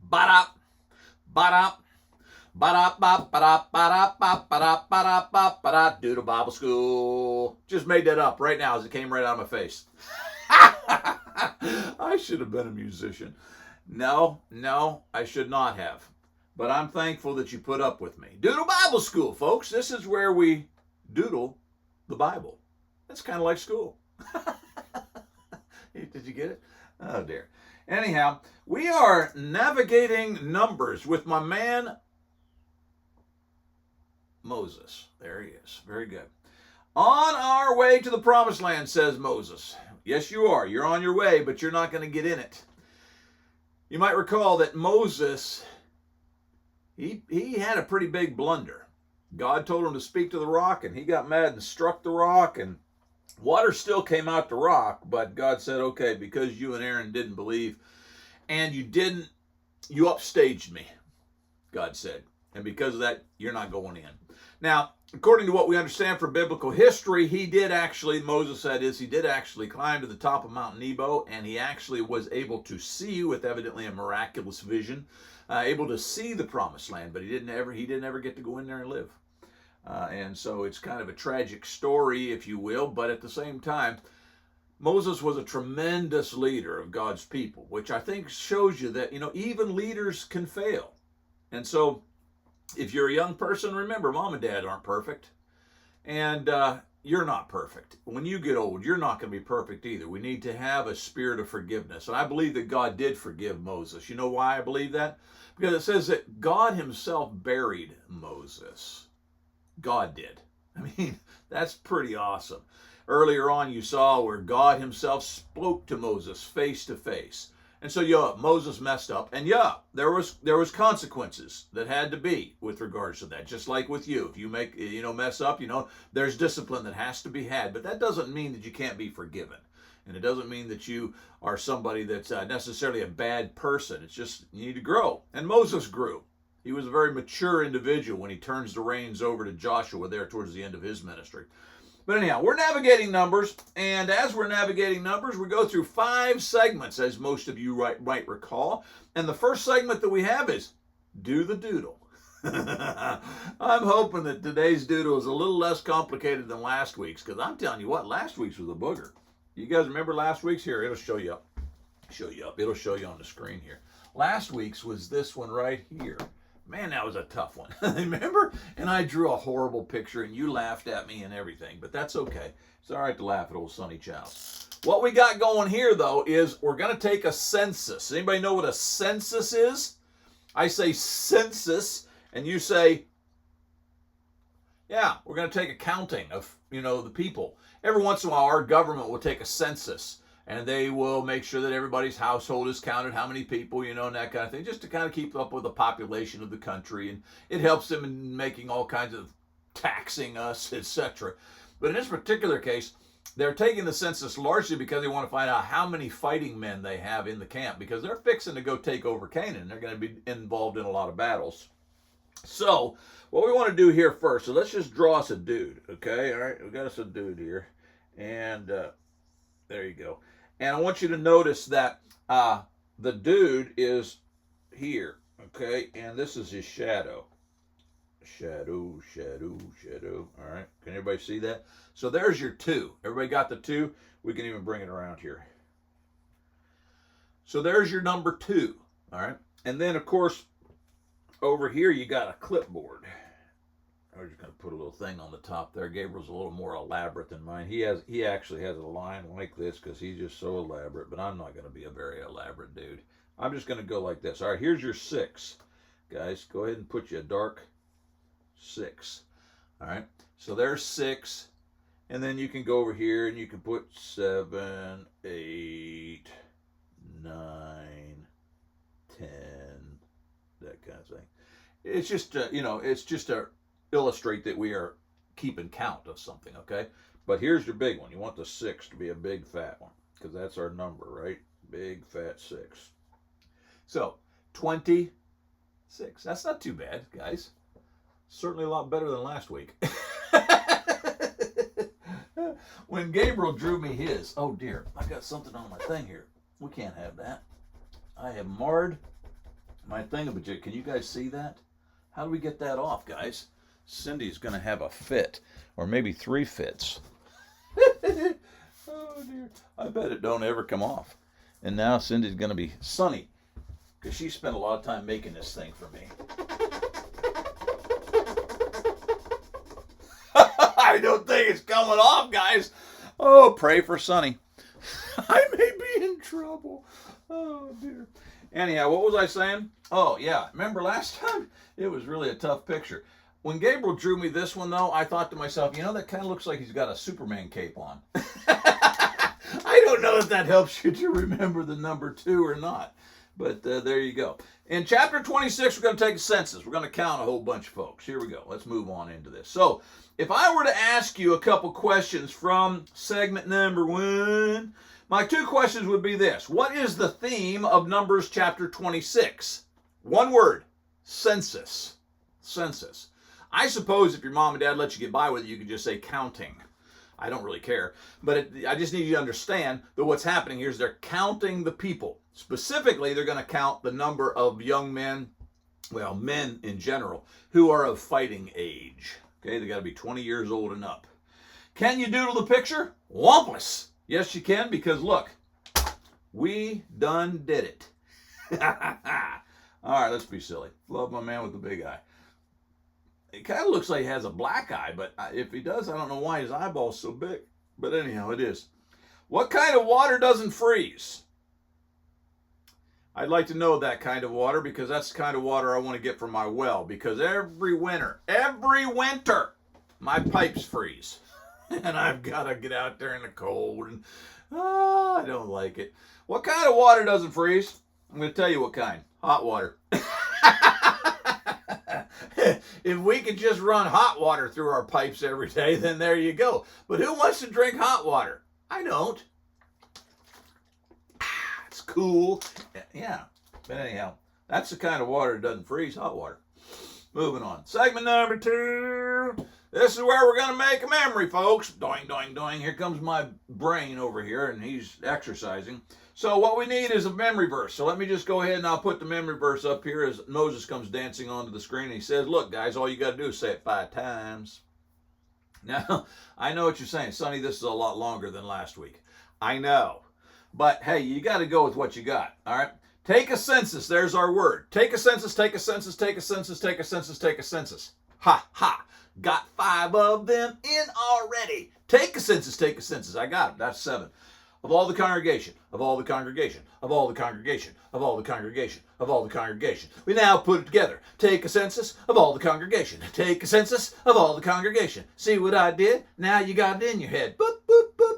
Ba-da, ba-da, ba-da, ba-da, ba-da, ba-da, ba-da, ba-da, ba-da, Doodle Bible School. Just made that up right now as it came right out of my face. I should have been a musician. No, I should not have. But I'm thankful that you put up with me. Doodle Bible School, folks. This is where we doodle the Bible. It's kind of like school. Did you get it? Oh, dear. Anyhow, we are navigating numbers with my man Moses. There he is. Very good. On our way to the promised land, says Moses. Yes, you are. You're on your way, but you're not going to get in it. You might recall that Moses, he had a pretty big blunder. God told him to speak to the rock, and he got mad and struck the rock, and water still came out the rock, but God said, okay, because you and Aaron didn't believe, and you upstaged me, God said. And because of that, you're not going in. Now, according to what we understand from biblical history, Moses said he did actually climb to the top of Mount Nebo, and he actually was able to see, with evidently a miraculous vision, able to see the promised land, but he didn't ever get to go in there and live. And so it's kind of a tragic story, if you will, but at the same time, Moses was a tremendous leader of God's people, which I think shows you that, even leaders can fail. And so if you're a young person, remember, mom and dad aren't perfect. And you're not perfect. When you get old, you're not going to be perfect either. We need to have a spirit of forgiveness. And I believe that God did forgive Moses. You know why I believe that? Because it says that God himself buried Moses. God did. I mean, that's pretty awesome. Earlier on, you saw where God himself spoke to Moses face to face. And so, Moses messed up. And there was consequences that had to be with regards to that. Just like with you. If you mess up, there's discipline that has to be had. But that doesn't mean that you can't be forgiven. And it doesn't mean that you are somebody that's necessarily a bad person. It's just you need to grow. And Moses grew. He was a very mature individual when he turns the reins over to Joshua there towards the end of his ministry. But anyhow, we're navigating numbers, and as we're navigating numbers, we go through 5 segments, as most of you might recall. And the first segment that we have is Do the Doodle. I'm hoping that today's doodle is a little less complicated than last week's, because I'm telling you what, last week's was a booger. You guys remember last week's? Here, it'll show you up. It'll show you on the screen here. Last week's was this one right here. Man, that was a tough one. Remember? And I drew a horrible picture, and you laughed at me and everything. But that's okay. It's all right to laugh at old Sonny Child. What we got going here, though, is we're going to take a census. Anybody know what a census is? I say census, and you say, yeah, we're going to take a counting of, the people. Every once in a while, our government will take a census. And they will make sure that everybody's household is counted, how many people, and that kind of thing, just to kind of keep up with the population of the country. And it helps them in making all kinds of taxing us, etc. But in this particular case, they're taking the census largely because they want to find out how many fighting men they have in the camp, because they're fixing to go take over Canaan. They're going to be involved in a lot of battles. So what we want to do here first, so let's just draw us a dude, okay? All right, we got us a dude here. And there you go. And I want you to notice that the dude is here, okay? And this is his shadow. Shadow. All right, can everybody see that? So there's your 2. Everybody got the 2? We can even bring it around here. So there's your number 2, all right? And then, of course, over here you got a clipboard. I'm just going to put a little thing on the top there. Gabriel's a little more elaborate than mine. He actually has a line like this because he's just so elaborate, but I'm not going to be a very elaborate dude. I'm just going to go like this. All right, here's your 6. Guys, go ahead and put you a dark 6. All right, so there's 6. And then you can go over here and you can put 7, 8, 9, 10, that kind of thing. It's just, it's just a illustrate that we are keeping count of something, okay? But here's your big one. You want the 6 to be a big fat one, because that's our number, right? Big fat 6. So 26. That's not too bad, guys. Certainly a lot better than last week. When Gabriel drew me his, oh dear, I got something on my thing here. We can't have that. I have marred my thingamajig. Can you guys see that? How do we get that off, guys? Cindy's going to have a fit, or maybe 3 fits. Oh, dear. I bet it don't ever come off. And now Cindy's going to be sunny, because she spent a lot of time making this thing for me. I don't think it's coming off, guys. Oh, pray for Sunny. I may be in trouble. Oh, dear. Anyhow, what was I saying? Oh, yeah. Remember last time? It was really a tough picture. When Gabriel drew me this one, though, I thought to myself, you know, that kind of looks like he's got a Superman cape on. I don't know if that helps you to remember the number 2 or not. But there you go. In chapter 26, we're going to take a census. We're going to count a whole bunch of folks. Here we go. Let's move on into this. So, if I were to ask you a couple questions from segment number 1, my 2 questions would be this. What is the theme of Numbers chapter 26? One word. Census. Census. I suppose if your mom and dad let you get by with it, you could just say counting. I don't really care. But I just need you to understand that what's happening here is they're counting the people. Specifically, they're going to count the number of young men, well, men in general, who are of fighting age. Okay, they got to be 20 years old and up. Can you doodle the picture? Wampus. Yes, you can, because look, we done did it. All right, let's be silly. Love my man with the big eye. It kind of looks like he has a black eye, but if he does, I don't know why his eyeball's so big. But anyhow, it is. What kind of water doesn't freeze? I'd like to know that kind of water, because that's the kind of water I want to get from my well. Because every winter, my pipes freeze. And I've got to get out there in the cold. And I don't like it. What kind of water doesn't freeze? I'm going to tell you what kind. Hot water. If we could just run hot water through our pipes every day, then there you go. But who wants to drink hot water? I don't. It's cool. Yeah. But anyhow, that's the kind of water that doesn't freeze, hot water. Moving on. Segment number 2. This is where we're going to make a memory, folks. Doing, doing, doing. Here comes my brain over here, and he's exercising. So what we need is a memory verse. So let me just go ahead and I'll put the memory verse up here as Moses comes dancing onto the screen. And he says, look, guys, all you got to do is say it 5 times. Now, I know what you're saying. Sonny, this is a lot longer than last week. I know. But, hey, you got to go with what you got, all right? Take a census. There's our word. Take a census, take a census, take a census, take a census, take a census. Ha, ha. Got 5 of them in already. Take a census, take a census. I got it. That's 7. Of all the congregation, of all the congregation, of all the congregation, of all the congregation, of all the congregation. We now put it together. Take a census of all the congregation. Take a census of all the congregation. See what I did? Now you got it in your head. Boop, boop, boop.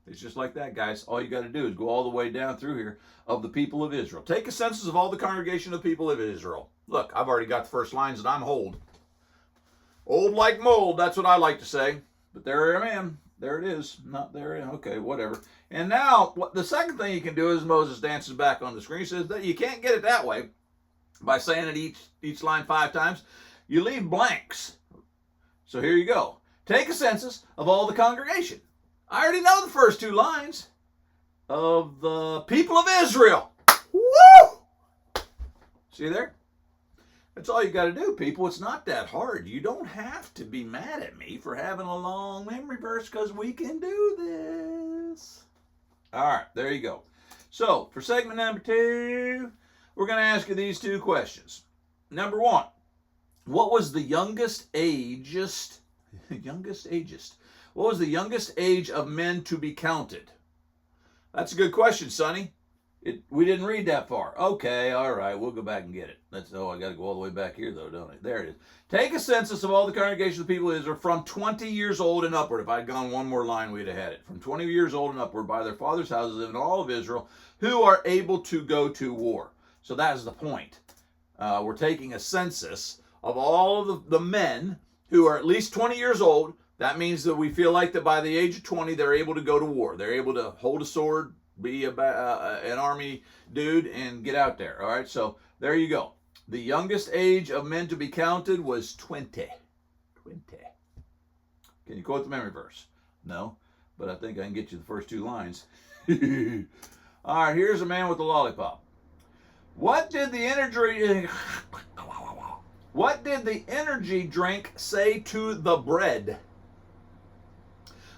It's just like that, guys. All you got to do is go all the way down through here of the people of Israel. Take a census of all the congregation of the people of Israel. Look, I've already got the first lines and I'm old. Old like mold, that's what I like to say. But there I am. There it is. Not there. Okay, whatever. And now, the second thing you can do is Moses dances back on the screen. He says that you can't get it that way by saying it each line 5 times. You leave blanks. So here you go. Take a census of all the congregation. I already know the first 2 lines. Of the people of Israel. Woo! See there? That's all you got to do, people. It's not that hard. You don't have to be mad at me for having a long memory verse, because we can do this. All right, there you go. So, for segment number 2, we're going to ask you these 2 questions. Number 1, what was the youngest ageist? What was the youngest age of men to be counted? That's a good question, Sonny. We didn't read that far. Okay, all right, we'll go back and get it. I got to go all the way back here, though, don't I? There it is. Take a census of all the congregation of the people of Israel from 20 years old and upward. If I'd gone one more line, we'd have had it. From 20 years old and upward by their fathers' houses in all of Israel, who are able to go to war. So that is the point. We're taking a census of all of the men who are at least 20 years old. That means that we feel like that by the age of 20, they're able to go to war. They're able to hold a sword, be an army dude, and get out there. All right, so there you go. The youngest age of men to be counted was 20. 20. Can you quote the memory verse? No, but I think I can get you the first 2 lines. All right, here's a man with a lollipop. What did the energy drink say to the bread?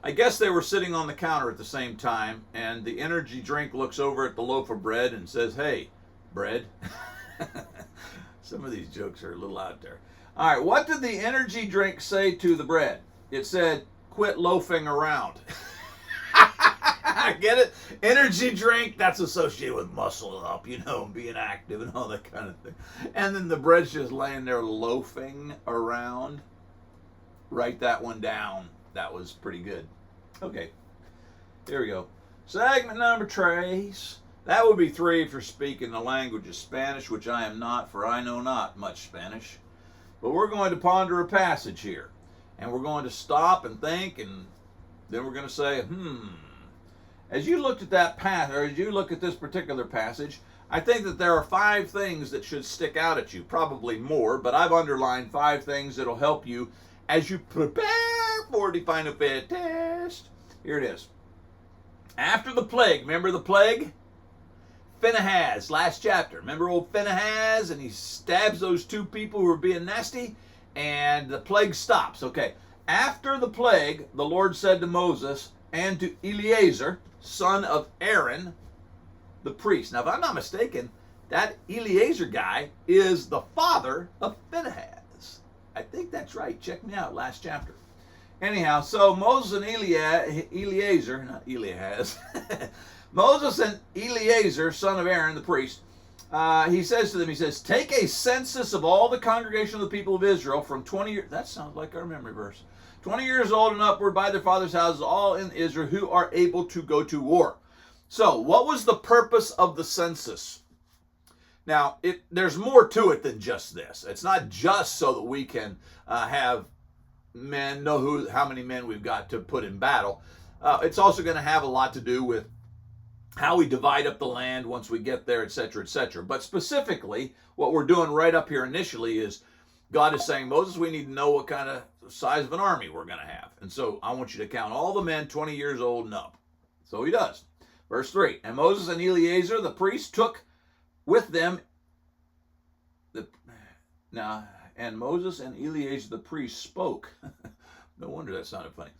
I guess they were sitting on the counter at the same time, and the energy drink looks over at the loaf of bread and says, "Hey, bread." Some of these jokes are a little out there. All right, what did the energy drink say to the bread? It said, "Quit loafing around." Get it? Energy drink, that's associated with muscle up, being active and all that kind of thing. And then the bread's just laying there loafing around. Write that one down. That was pretty good. Okay, here we go. Segment number trace. That would be 3 if you're speaking the language of Spanish, which I am not, for I know not much Spanish. But we're going to ponder a passage here. And we're going to stop and think, and then we're going to say, As you looked at that passage, or as you look at this particular passage, I think that there are 5 things that should stick out at you, probably more, but I've underlined 5 things that'll help you as you prepare for the final fair test. Here it is. After the plague, remember the plague? Phinehas, last chapter. Remember old Phinehas? And he stabs those 2 people who were being nasty, and the plague stops. Okay. After the plague, the Lord said to Moses and to Eleazar, son of Aaron, the priest. Now, if I'm not mistaken, that Eleazar guy is the father of Phinehas. I think that's right. Check me out, last chapter. Anyhow, so Moses and Eleazar, not Elias, Moses and Eleazar, son of Aaron, the priest, he says to them, take a census of all the congregation of the people of Israel from 20 years, that sounds like our memory verse, 20 years old and upward by their father's houses, all in Israel who are able to go to war. So, what was the purpose of the census? Now, there's more to it than just this. It's not just so that we can have men know how many men we've got to put in battle. It's also going to have a lot to do with how we divide up the land once we get there, etc., etc. But specifically, what we're doing right up here initially is God is saying, Moses, we need to know what kind of size of an army we're going to have. And so I want you to count all the men 20 years old and up. So he does. Verse 3, and Moses and Eleazar, the priest, took with them and Moses and Eleazar the priest spoke. No wonder that sounded funny.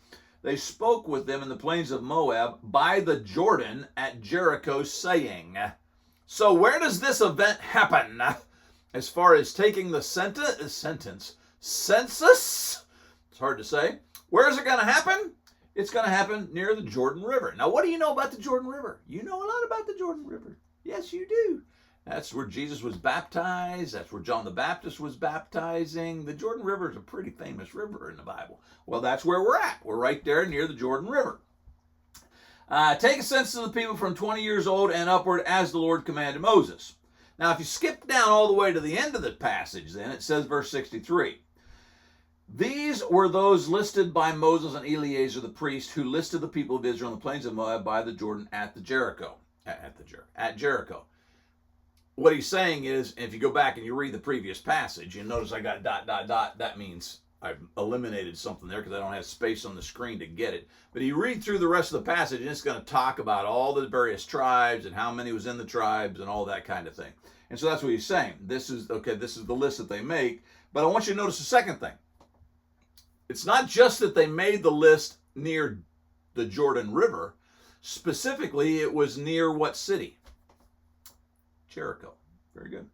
They spoke with them in the plains of Moab by the Jordan at Jericho, saying. So where does this event happen? As far as taking the census, it's hard to say. Where is it going to happen? It's going to happen near the Jordan River. Now, what do you know about the Jordan River? You know a lot about the Jordan River. Yes, you do. That's where Jesus was baptized. That's where John the Baptist was baptizing. The Jordan River is a pretty famous river in the Bible. Well, that's where we're at. We're right there near the Jordan River. Take a census of the people from 20 years old and upward as the Lord commanded Moses. Now, if you skip down all the way to the end of the passage, then it says verse 63. These were those listed by Moses and Eleazar the priest who listed the people of Israel in the plains of Moab by the Jordan at Jericho. What he's saying is, if you go back and you read the previous passage, and notice I got ... that means I've eliminated something there because I don't have space on the screen to get it. But you read through the rest of the passage, and it's going to talk about all the various tribes and how many was in the tribes and all that kind of thing. And so that's what he's saying. This is the list that they make. But I want you to notice the second thing. It's not just that they made the list near the Jordan River. Specifically, it was near what city? Jericho. Very good.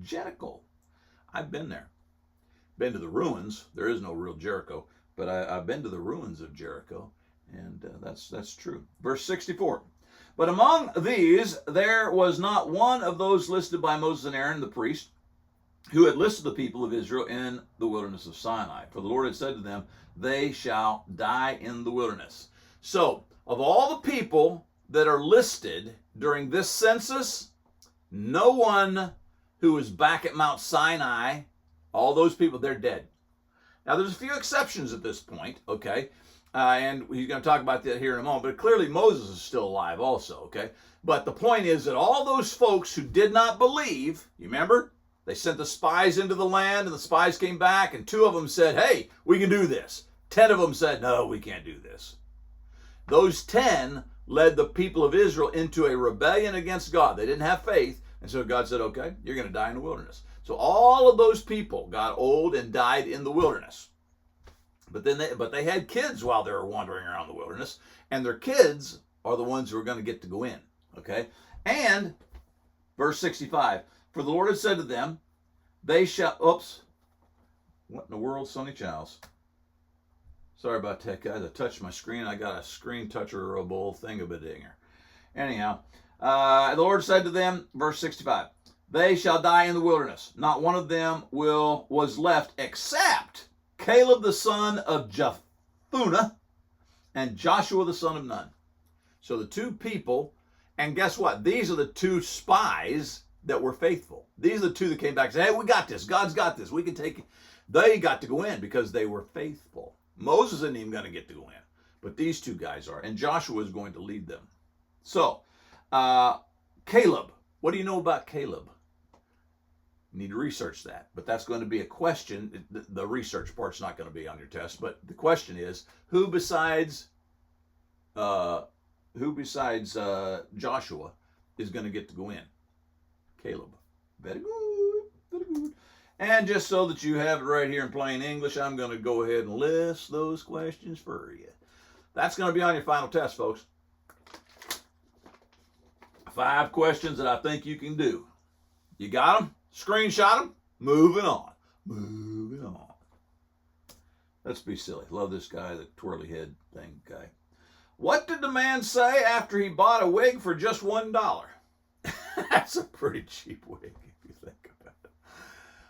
Jericho. I've been there. Been to the ruins. There is no real Jericho, but I've been to the ruins of Jericho, and that's true. Verse 64. But among these, there was not one of those listed by Moses and Aaron, the priest, who had listed the people of Israel in the wilderness of Sinai. For the Lord had said to them, they shall die in the wilderness. So, of all the people that are listed during this census, no one who was back at Mount Sinai, all those people, they're dead. Now, there's a few exceptions at this point, okay? And he's going to talk about that here in a moment. But clearly, Moses is still alive also, okay? But the point is that all those folks who did not believe, you remember? They sent the spies into the land, and the spies came back, and 2 of them said, hey, we can do this. 10 of them said, no, we can't do this. Those 10 led the people of Israel into a rebellion against God. They didn't have faith, And so God said, okay, you're going to die in the wilderness. So all of those people got old and died in the wilderness. But they had kids while they were wandering around the wilderness, and their kids are the ones who are going to get to go in. Okay? And verse 65, for the Lord had said to them, they shall, oops, what in the world, Sonny Childs? Sorry about that, guys. I touched my screen. I got a screen toucherable thingabadinger. Anyhow, the Lord said to them, verse 65, they shall die in the wilderness. Not one of them was left except Caleb the son of Jephunneh and Joshua the son of Nun. So the two people, and guess what? These are the two spies that were faithful. These are the two that came back and said, hey, we got this. God's got this. We can take it. They got to go in because they were faithful. Moses isn't even going to get to go in, but these two guys are, and Joshua is going to lead them. So, Caleb, what do you know about Caleb? You need to research that, but that's going to be a question. The research part's not going to be on your test, but the question is, who besides Joshua is going to get to go in? Caleb. Very good, very good. And just so that you have it right here in plain English, I'm going to go ahead and list those questions for you. That's going to be on your final test, folks. 5 questions that I think you can do. You got them? Screenshot them? Moving on. Moving on. Let's be silly. Love this guy, the twirly head thing guy. What did the man say after he bought a wig for just $1? That's a pretty cheap wig if you think about it.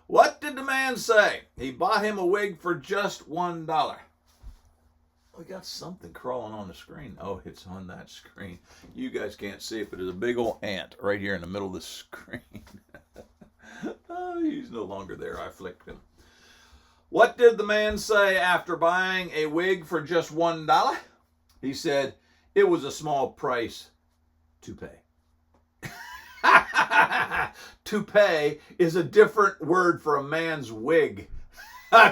What did the man say? He bought him a wig for just $1. We got something crawling on the screen. Oh, it's on that screen. You guys can't see it, but there's a big old ant right here in the middle of the screen. Oh, he's no longer there. I flicked him. What did the man say after buying a wig for just $1? He said, it was a small price to pay. Toupee is a different word for a man's wig.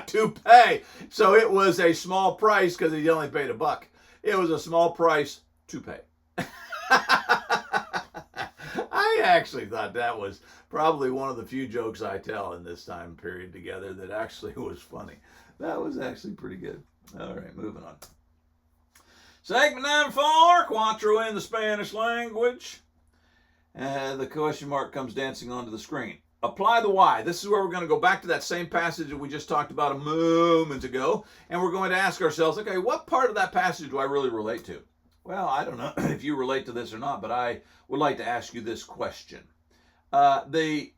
Toupee. So it was a small price because he only paid $1. It was a small price to pay. I actually thought that was probably one of the few jokes I tell in this time period together that actually was funny. That was actually pretty good. All right, moving on. Segment number 4, Cuatro in the Spanish language. The question mark comes dancing onto the screen. Apply the why. This is where we're going to go back to that same passage that we just talked about a moment ago, and we're going to ask ourselves, okay, what part of that passage do I really relate to? Well, I don't know if you relate to this or not, but I would like to ask you this question. The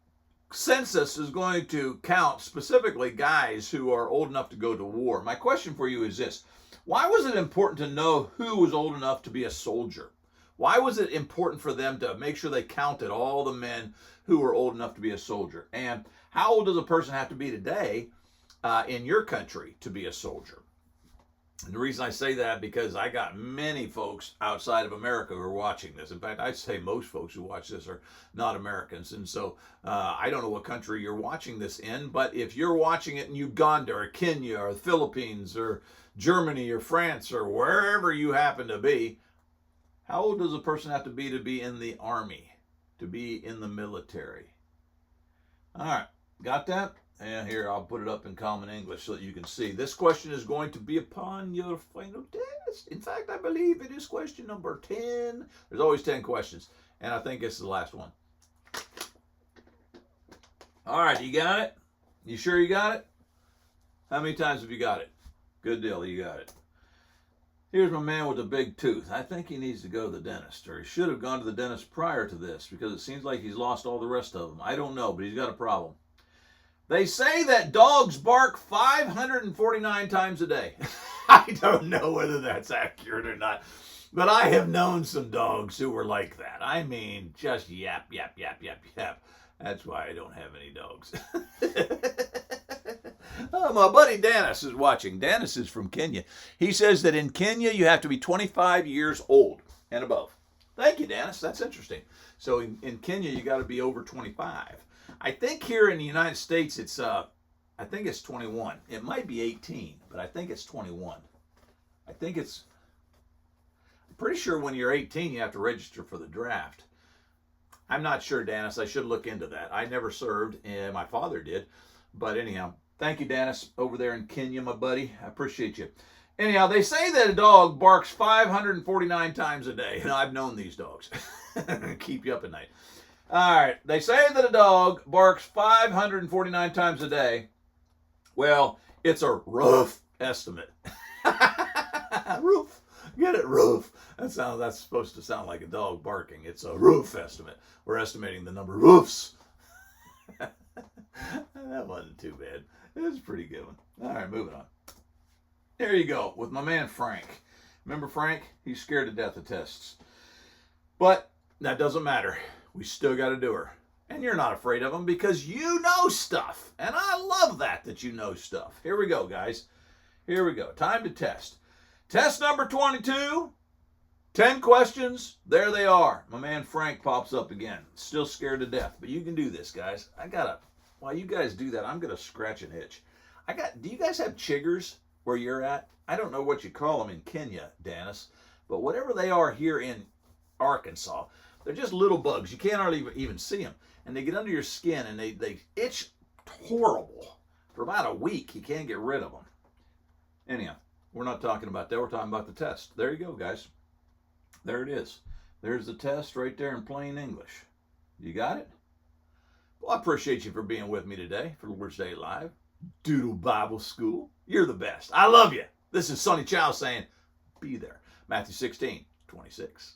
census is going to count specifically guys who are old enough to go to war. My question for you is this. Why was it important to know who was old enough to be a soldier? Why was it important for them to make sure they counted all the men who were old enough to be a soldier? And how old does a person have to be today in your country to be a soldier? And the reason I say that because I got many folks outside of America who are watching this. In fact, I'd say most folks who watch this are not Americans. And so I don't know what country you're watching this in, but if you're watching it in Uganda or Kenya or the Philippines or Germany or France or wherever you happen to be, how old does a person have to be in the army, to be in the military? All right, got that? And here, I'll put it up in common English so that you can see. This question is going to be upon your final test. In fact, I believe it is question number 10. There's always 10 questions, and I think this is the last one. All right, you got it? You sure you got it? How many times have you got it? Good deal, you got it. Here's my man with a big tooth. I think he needs to go to the dentist, or he should have gone to the dentist prior to this because it seems like he's lost all the rest of them. I don't know, but he's got a problem. They say that dogs bark 549 times a day. I don't know whether that's accurate or not, but I have known some dogs who were like that. I mean, just yap, yap, yap, yap, yap. That's why I don't have any dogs. Oh, my buddy Dennis is watching. Dennis is from Kenya. He says that in Kenya you have to be 25 years old and above. Thank you, Dennis. That's interesting. So in Kenya you got to be over 25. I think here in the United States it's I think it's 21. It might be 18, but I think it's 21. I'm pretty sure when you're 18 you have to register for the draft. I'm not sure, Dennis. I should look into that. I never served, and my father did. But anyhow, thank you, Dennis, over there in Kenya, my buddy. I appreciate you. Anyhow, they say that a dog barks 549 times a day. And I've known these dogs. Keep you up at night. All right. They say that a dog barks 549 times a day. Well, it's a rough estimate. Roof. Get it, roof. That's supposed to sound like a dog barking. It's a roof estimate. We're estimating the number of roofs. That wasn't too bad. It was a pretty good one. All right, moving on. There you go, with my man Frank. Remember Frank? He's scared to death of tests. But that doesn't matter. We still got to do her. And you're not afraid of them because you know stuff. And I love that you know stuff. Here we go, guys. Here we go. Time to test. Test number 22. 10 questions. There they are. My man Frank pops up again. Still scared to death. But you can do this, guys. While you guys do that, I'm going to scratch an itch. Do you guys have chiggers where you're at? I don't know what you call them in Kenya, Dennis. But whatever they are here in Arkansas, they're just little bugs. You can't hardly even see them. And they get under your skin and they itch horrible. For about a week, you can't get rid of them. Anyhow, we're not talking about that. We're talking about the test. There you go, guys. There it is. There's the test right there in plain English. You got it? Well, I appreciate you for being with me today for Lord's Day Live. Doodle Bible School. You're the best. I love you. This is Sonny Chow saying, be there. Matthew 16:26.